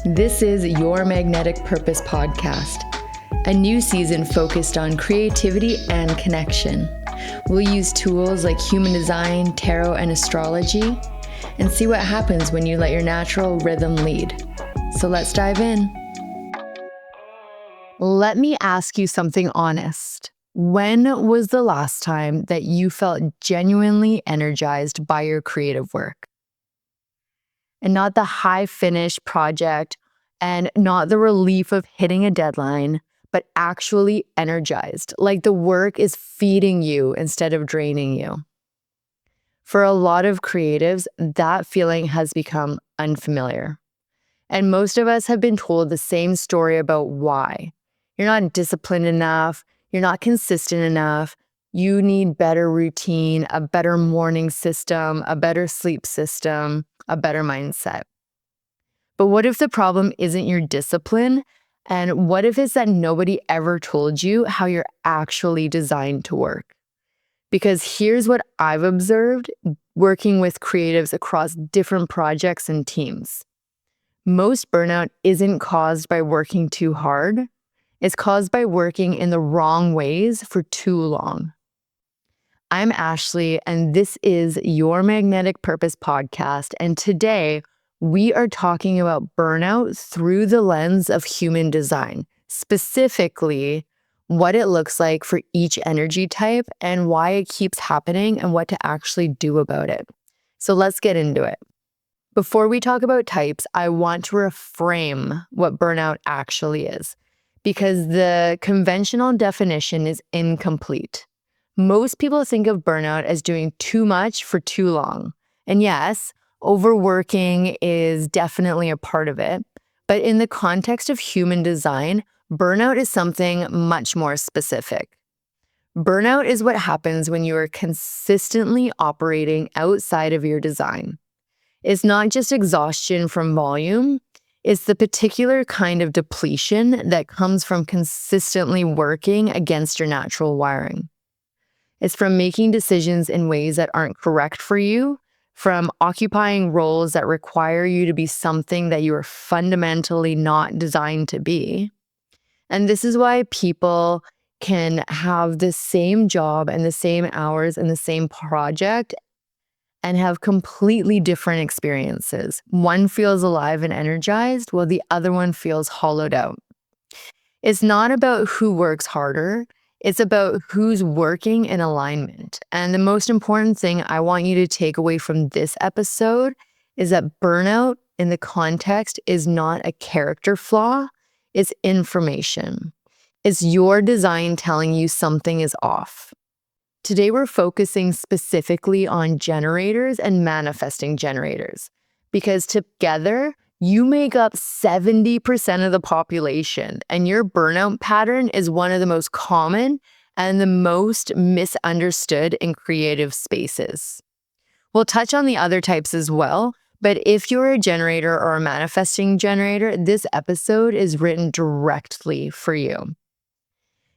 This is Your Magnetic Purpose podcast, a new season focused on creativity and connection. We'll use tools like human design, tarot, and astrology, and see what happens when you let your natural rhythm lead. So let's dive in. Let me ask you something honest. When was the last time that you felt genuinely energized by your creative work? And not the high finished project and not the relief of hitting a deadline, but actually energized, like the work is feeding you instead of draining you. For a lot of creatives, that feeling has become unfamiliar. And most of us have been told the same story about why. You're not disciplined enough. You're not consistent enough. You need better routine, a better morning system, a better sleep system, a better mindset. But what if the problem isn't your discipline? And what if it's that nobody ever told you how you're actually designed to work? Because here's what I've observed working with creatives across different projects and teams. Most burnout isn't caused by working too hard. It's caused by working in the wrong ways for too long. I'm Ashley, and this is Your Magnetic Purpose podcast. And today, we are talking about burnout through the lens of human design, specifically what it looks like for each energy type and why it keeps happening and what to actually do about it. So let's get into it. Before we talk about types, I want to reframe what burnout actually is, because the conventional definition is incomplete. Most people think of burnout as doing too much for too long. And yes, overworking is definitely a part of it. But in the context of human design, burnout is something much more specific. Burnout is what happens when you are consistently operating outside of your design. It's not just exhaustion from volume. It's the particular kind of depletion that comes from consistently working against your natural wiring. It's from making decisions in ways that aren't correct for you, from occupying roles that require you to be something that you are fundamentally not designed to be. And this is why people can have the same job and the same hours and the same project and have completely different experiences. One feels alive and energized, while the other one feels hollowed out. It's not about who works harder. It's about who's working in alignment. And the most important thing I want you to take away from this episode is that burnout in the context is not a character flaw. It's information. It's your design telling you something is off. Today, we're focusing specifically on generators and manifesting generators, because together, you make up 70% of the population, and your burnout pattern is one of the most common and the most misunderstood in creative spaces. We'll touch on the other types as well, but if you're a generator or a manifesting generator, this episode is written directly for you.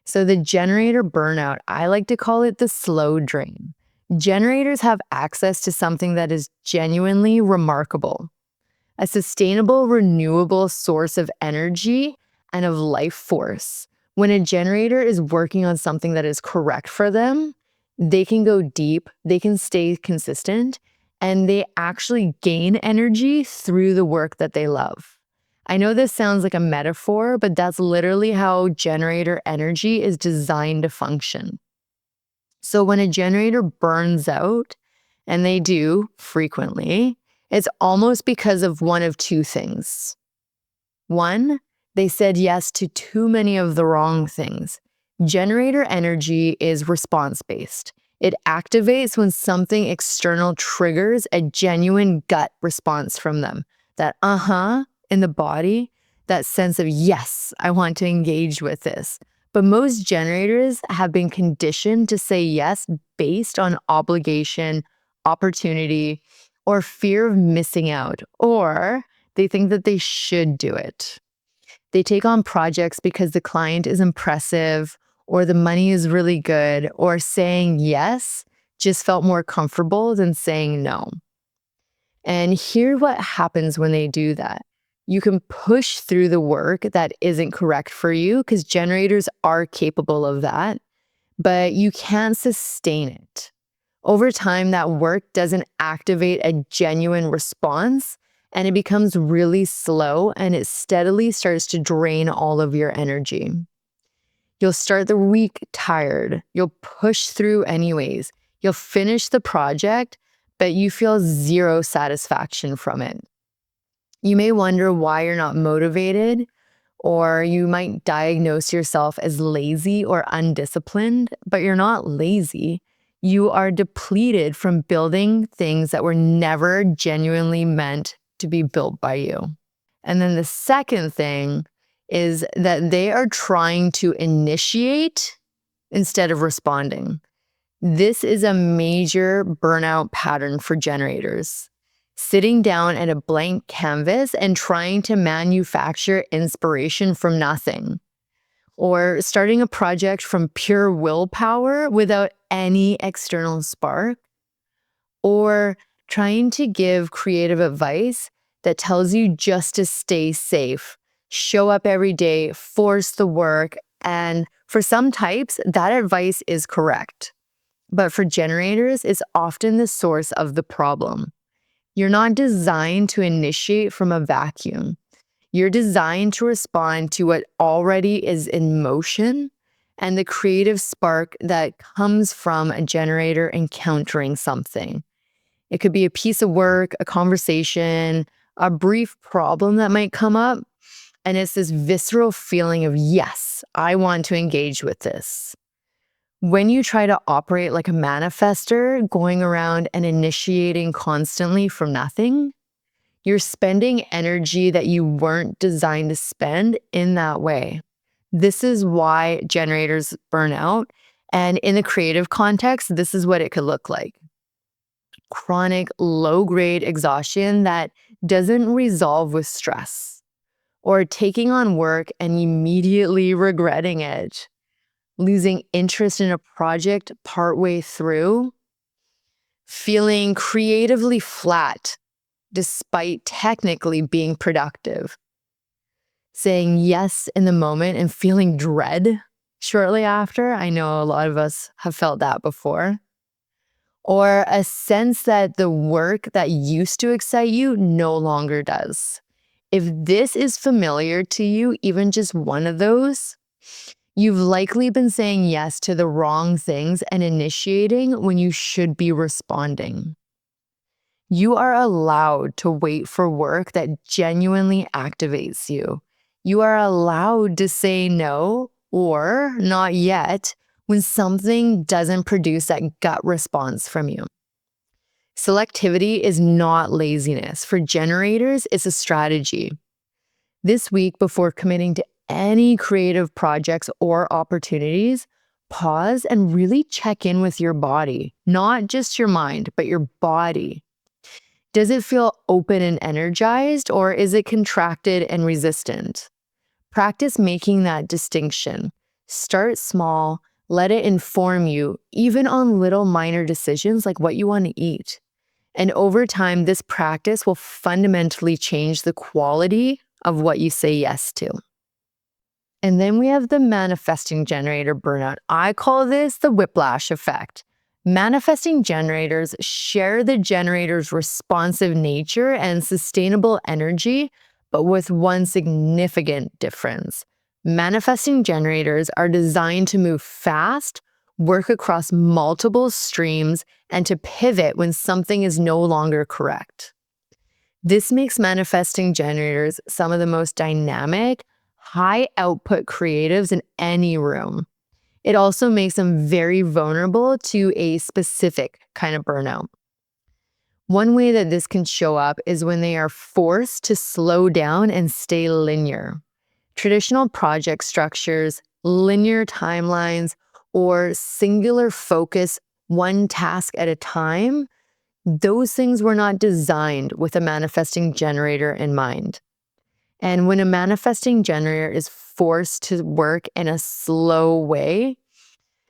So the generator burnout, I like to call it the slow drain. Generators have access to something that is genuinely remarkable, a sustainable, renewable source of energy and of life force. When a generator is working on something that is correct for them, they can go deep, they can stay consistent, and they actually gain energy through the work that they love. I know this sounds like a metaphor, but that's literally how generator energy is designed to function. So when a generator burns out, and they do frequently, it's almost because of one of two things. One, they said yes to too many of the wrong things. Generator energy is response-based. It activates when something external triggers a genuine gut response from them. That in the body, that sense of, yes, I want to engage with this. But most generators have been conditioned to say yes based on obligation, opportunity, or fear of missing out, or they think that they should do it. They take on projects because the client is impressive, or the money is really good, or saying yes just felt more comfortable than saying no. And here's what happens when they do that. You can push through the work that isn't correct for you because generators are capable of that, but you can't sustain it. Over time, that work doesn't activate a genuine response and it becomes really slow and it steadily starts to drain all of your energy. You'll start the week tired. You'll push through anyways. You'll finish the project, but you feel zero satisfaction from it. You may wonder why you're not motivated, or you might diagnose yourself as lazy or undisciplined, but you're not lazy. You are depleted from building things that were never genuinely meant to be built by you. And then the second thing is that they are trying to initiate instead of responding. This is a major burnout pattern for generators. Sitting down at a blank canvas and trying to manufacture inspiration from nothing, or starting a project from pure willpower without any external spark, or trying to give creative advice that tells you just to stay safe, show up every day, force the work, and for some types, that advice is correct. But for generators, it's often the source of the problem. You're not designed to initiate from a vacuum. You're designed to respond to what already is in motion and the creative spark that comes from a generator encountering something. It could be a piece of work, a conversation, a brief problem that might come up. And it's this visceral feeling of, yes, I want to engage with this. When you try to operate like a manifester, going around and initiating constantly from nothing, you're spending energy that you weren't designed to spend in that way. This is why generators burn out. And in the creative context, this is what it could look like. Chronic low-grade exhaustion that doesn't resolve with stress, or taking on work and immediately regretting it, losing interest in a project partway through, feeling creatively flat despite technically being productive, saying yes in the moment and feeling dread shortly after. I know a lot of us have felt that before. Or a sense that the work that used to excite you no longer does. If this is familiar to you, even just one of those, you've likely been saying yes to the wrong things and initiating when you should be responding. You are allowed to wait for work that genuinely activates you. You are allowed to say no or not yet when something doesn't produce that gut response from you. Selectivity is not laziness. For generators, it's a strategy. This week, before committing to any creative projects or opportunities, pause and really check in with your body, not just your mind, but your body. Does it feel open and energized, or is it contracted and resistant? Practice making that distinction. Start small, let it inform you, even on little minor decisions like what you want to eat. And over time, this practice will fundamentally change the quality of what you say yes to. And then we have the manifesting generator burnout. I call this the whiplash effect. Manifesting generators share the generator's responsive nature and sustainable energy, but with one significant difference. Manifesting generators are designed to move fast, work across multiple streams, and to pivot when something is no longer correct. This makes manifesting generators some of the most dynamic, high output creatives in any room. It also makes them very vulnerable to a specific kind of burnout. One way that this can show up is when they are forced to slow down and stay linear. Traditional project structures, linear timelines, or singular focus, one task at a time, those things were not designed with a manifesting generator in mind. And when a manifesting generator is forced to work in a slow way,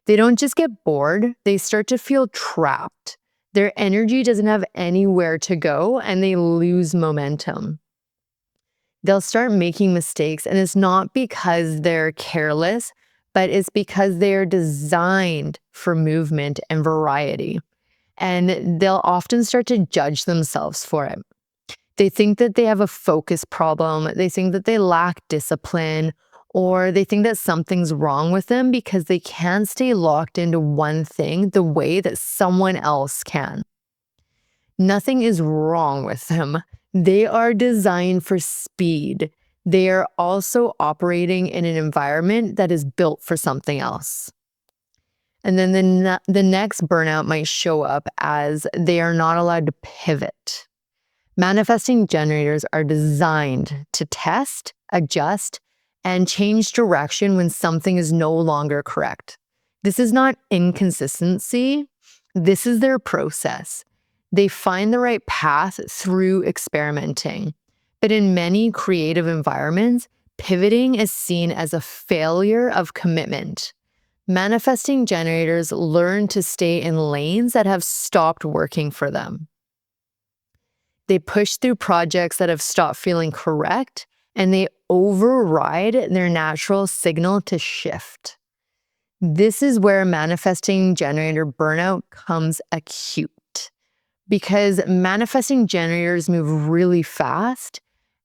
they don't just get bored, they start to feel trapped. Their energy doesn't have anywhere to go and they lose momentum. They'll start making mistakes, and it's not because they're careless, but it's because they're designed for movement and variety. And they'll often start to judge themselves for it. They think that they have a focus problem, they think that they lack discipline, or they think that something's wrong with them because they can't stay locked into one thing the way that someone else can. Nothing is wrong with them. They are designed for speed. They are also operating in an environment that is built for something else. And then the next burnout might show up as they are not allowed to pivot. Manifesting generators are designed to test, adjust, and change direction when something is no longer correct. This is not inconsistency. This is their process. They find the right path through experimenting. But in many creative environments, pivoting is seen as a failure of commitment. Manifesting generators learn to stay in lanes that have stopped working for them. They push through projects that have stopped feeling correct, and they override their natural signal to shift. This is where manifesting generator burnout comes acute, because manifesting generators move really fast,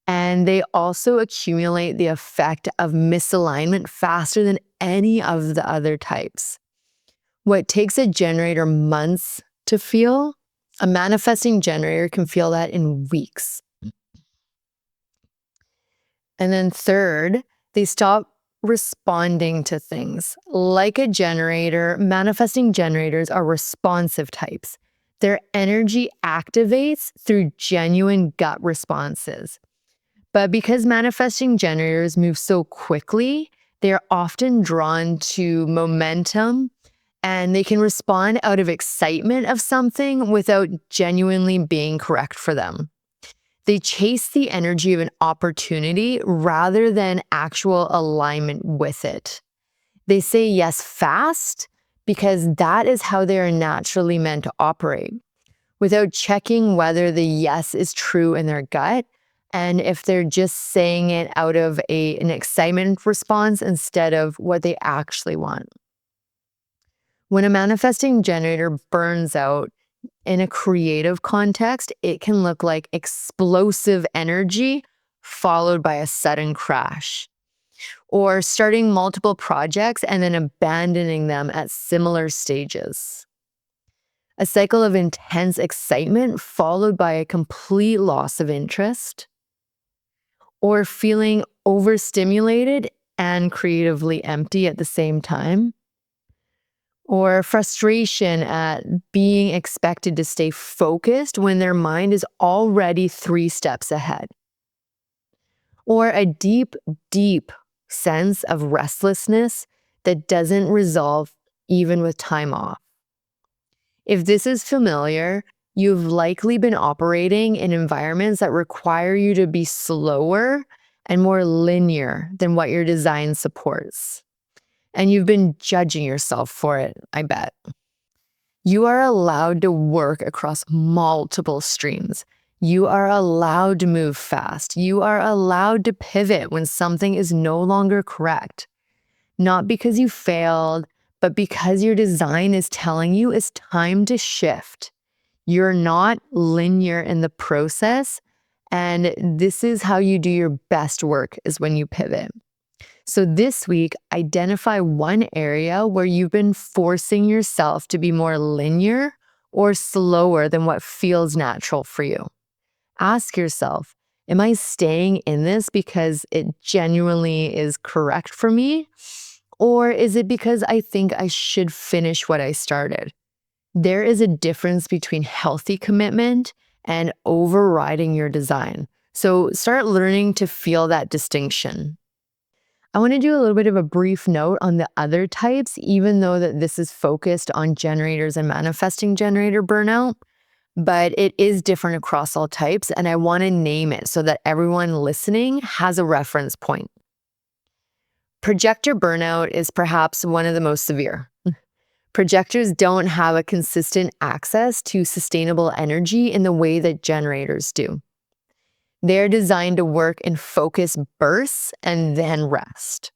and they also accumulate the effect of misalignment faster than any of the other types. What takes a generator months to feel, a manifesting generator can feel that in weeks. And then third, they stop responding to things. Like a generator, manifesting generators are responsive types. Their energy activates through genuine gut responses. But because manifesting generators move so quickly, they are often drawn to momentum, and they can respond out of excitement of something without genuinely being correct for them. They chase the energy of an opportunity rather than actual alignment with it. They say yes fast because that is how they are naturally meant to operate, without checking whether the yes is true in their gut and if they're just saying it out of an excitement response instead of what they actually want. When a manifesting generator burns out in a creative context, it can look like explosive energy followed by a sudden crash, or starting multiple projects and then abandoning them at similar stages. A cycle of intense excitement followed by a complete loss of interest, or feeling overstimulated and creatively empty at the same time, or frustration at being expected to stay focused when their mind is already 3 steps ahead, or a deep, deep sense of restlessness that doesn't resolve even with time off. If this is familiar, you've likely been operating in environments that require you to be slower and more linear than what your design supports. And you've been judging yourself for it, I bet. You are allowed to work across multiple streams. You are allowed to move fast. You are allowed to pivot when something is no longer correct. Not because you failed, but because your design is telling you it's time to shift. You're not linear in the process, and this is how you do your best work, is when you pivot. So this week, identify one area where you've been forcing yourself to be more linear or slower than what feels natural for you. Ask yourself, am I staying in this because it genuinely is correct for me? Or is it because I think I should finish what I started? There is a difference between healthy commitment and overriding your design. So start learning to feel that distinction. I want to do a little bit of a brief note on the other types, even though that this is focused on generators and manifesting generator burnout, but it is different across all types, and I want to name it so that everyone listening has a reference point. Projector burnout is perhaps one of the most severe. Projectors don't have a consistent access to sustainable energy in the way that generators do. They're designed to work in focus bursts and then rest.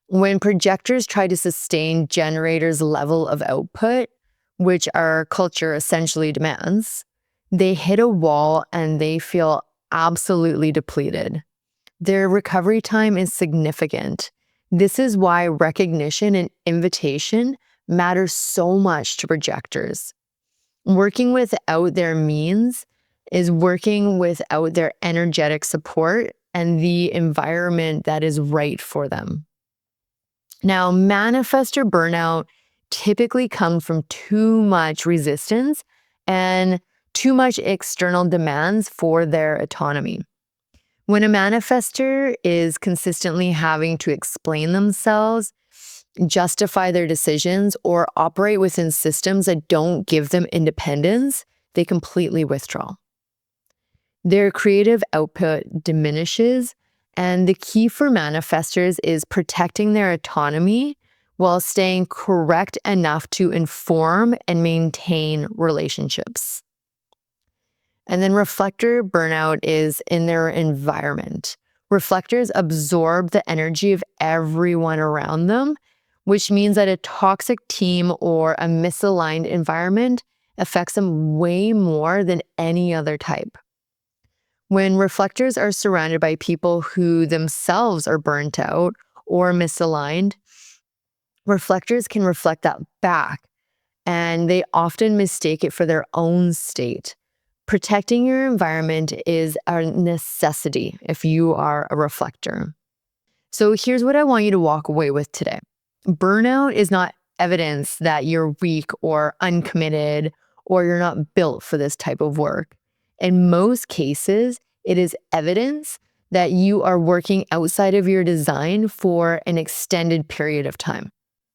When projectors try to sustain generators' level of output, which our culture essentially demands, they hit a wall and they feel absolutely depleted. Their recovery time is significant. This is why recognition and invitation matter so much to projectors. Working without their means is working without their energetic support and the environment that is right for them. Now, manifestor burnout typically comes from too much resistance and too much external demands for their autonomy. When a manifestor is consistently having to explain themselves, justify their decisions, or operate within systems that don't give them independence, they completely withdraw. Their creative output diminishes, and the key for manifestors is protecting their autonomy while staying correct enough to inform and maintain relationships. And then reflector burnout is in their environment. Reflectors absorb the energy of everyone around them, which means that a toxic team or a misaligned environment affects them way more than any other type. When reflectors are surrounded by people who themselves are burnt out or misaligned, reflectors can reflect that back, and they often mistake it for their own state. Protecting your environment is a necessity if you are a reflector. So here's what I want you to walk away with today. Burnout is not evidence that you're weak or uncommitted or you're not built for this type of work. In most cases, it is evidence that you are working outside of your design for an extended period of time.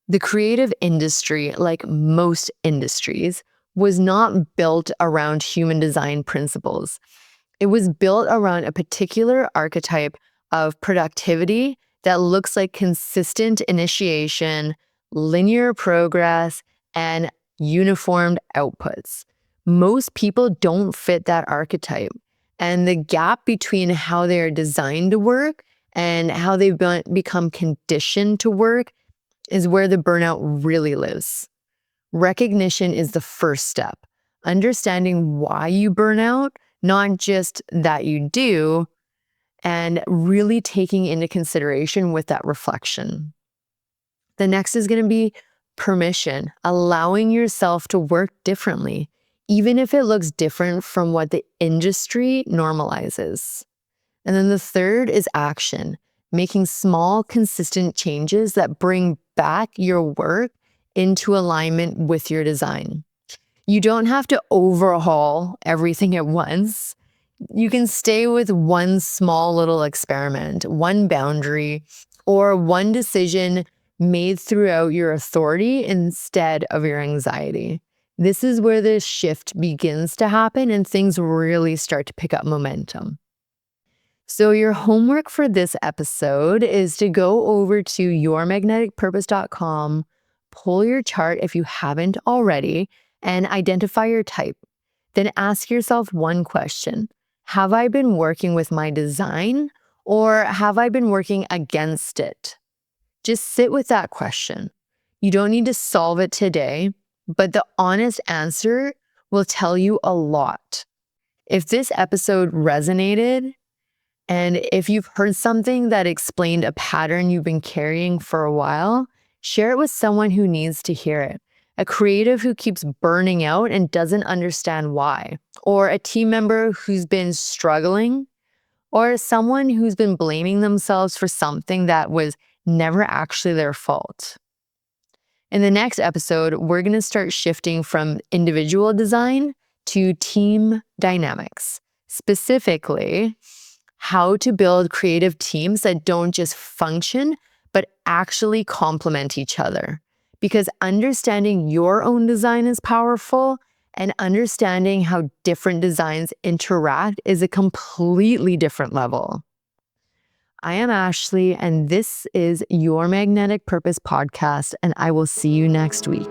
The creative industry, like most industries, was not built around human design principles. It was built around a particular archetype of productivity that looks like consistent initiation, linear progress, and uniformed outputs. Most people don't fit that archetype, and the gap between how they are designed to work and how they've become conditioned to work is where the burnout really lives. Recognition is the first step. Understanding why you burn out, not just that you do, and really taking into consideration with that reflection. The next is going to be permission, allowing yourself to work differently, even if it looks different from what the industry normalizes. And then the third is action, making small, consistent changes that bring back your work into alignment with your design. You don't have to overhaul everything at once. You can stay with one small little experiment, one boundary, or one decision made throughout your authority instead of your anxiety. This is where the shift begins to happen and things really start to pick up momentum. So your homework for this episode is to go over to yourmagneticpurpose.com, pull your chart if you haven't already, and identify your type. Then ask yourself one question. Have I been working with my design or have I been working against it? Just sit with that question. You don't need to solve it today, but the honest answer will tell you a lot. If this episode resonated, and if you've heard something that explained a pattern you've been carrying for a while, share it with someone who needs to hear it. A creative who keeps burning out and doesn't understand why, or a team member who's been struggling, or someone who's been blaming themselves for something that was never actually their fault. In the next episode, we're going to start shifting from individual design to team dynamics, specifically how to build creative teams that don't just function, but actually complement each other. Because understanding your own design is powerful, and understanding how different designs interact is a completely different level. I am Ashley, and this is Your Magnetic Purpose podcast, and I will see you next week.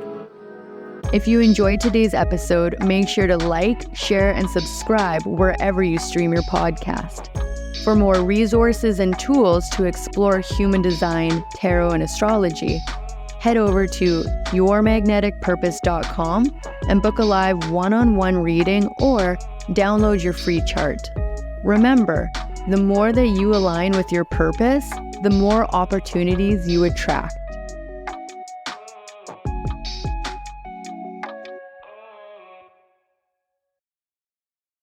If you enjoyed today's episode, make sure to like, share, and subscribe wherever you stream your podcast. For more resources and tools to explore human design, tarot, and astrology, head over to yourmagneticpurpose.com and book a live one-on-one reading or download your free chart. Remember, the more that you align with your purpose, the more opportunities you attract.